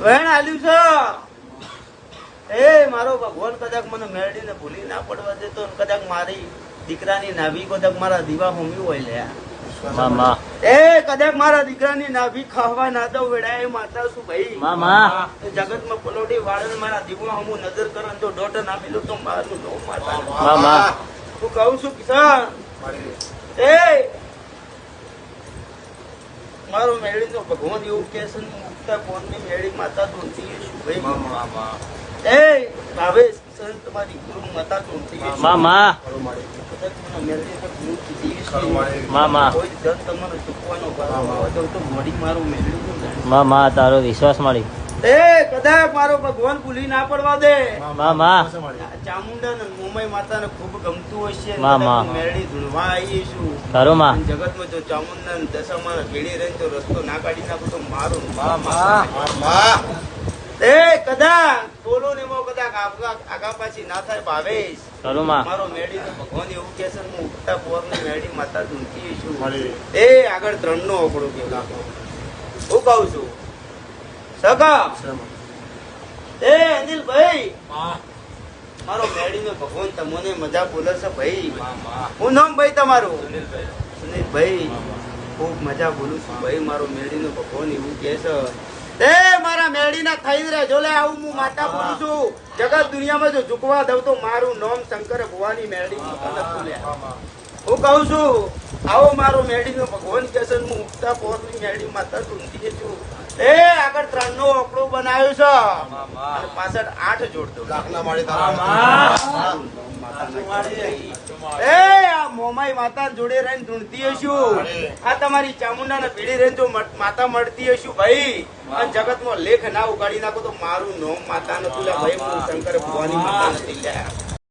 વેણ આલ્યું છે એ મારો ભગવાન કદાચ મને મેળવીને ભૂલી ના પડવા દેતો કદાચ મારી દીકરાની નાભી કદાચ મારા દીવા હોમ્યું હોય લે મામા એ કદાચ મારા દીકરાની નાભી ખાવા ના દઉં વેડા એ માતા શું ભાઈ મામા જગત માં પલોટી વાળે મારા દીવા હમું નજર કરે તો ડોટર નાખેલું તો મારું નો માતા મામા હું કહું છું કિશન એ મારો મેળી નો ભગવાન એવું કે છે મુક્તા કોણ ની મેળી માતા ધૂણતી શું ભાઈ મામા એ ભાવેશ કિશન તમારી ગુરુ માતા ધૂણતી મામા મામા કોઈ જન તમારે ચૂકવાનો તો મળી મારું મેળવ્યું મામા તારો વિશ્વાસ મળી એ કદાચ મારો ભગવાન ભૂલી ના પડવા દે મામા ચામુંડા ને મુંબઈ માતા ને ખૂબ ગમતું હોય છે મામા. મેળી ધૂળવા આવીએ છું ખરું માં જગત માં જો ચામુંડા ને દશામાં ઘેડી રહી તો રસ્તો ના કાઢી નાખું તો મારું એ કદાચ બોલો ને કદાચ આગા પાછી ના થાય ભાવેશ ખરું માં મારો મેળી તો ભગવાન એવું કે છે હું ઉગતા પોર ની મેળી માતા ધૂમતી છું એ આગળ 3 નો ઓકડો કે લાખો હું કઉ છું સગા એ અનિલભાઈ મારો મેળી નો ભગવાન તમને મજા બોલે છે ભાઈ હું નામ ભાઈ તમારું સુનિલભાઈ ખૂબ મજા બોલું છું ભાઈ મારો મેળી નો ભગવાન એવું કે છે એ મારા મેળી ના થઈ રહેજો લે આવું હું માતા બોલું છું જગત દુનિયામાં જો ઝુકવા દઉં તો મારું નામ શંકર ભુવાની મેળી હું કહું છું આવો મારો મેળી નો ભગવાન કે છે હું ઉગતા પોર ની મેળી માતા ધૂંધી છું એ આગળ 3 નો ઓકડો બનાવ્યો છે અને પાછળ 8 જોડતો એ આ મોમાઈ માતા જોડે રહીને ધૂણતી હશું આ તમારી ચામુંડા ને પીડી રહીને જો માતા મળતી હશું ભાઈ અને જગત માં લેખ ના ઉગાડી નાખો તો મારું નોમ માતા નતું લે ભાઈ હું શંકર ભુવાની માતા નથી લ્યા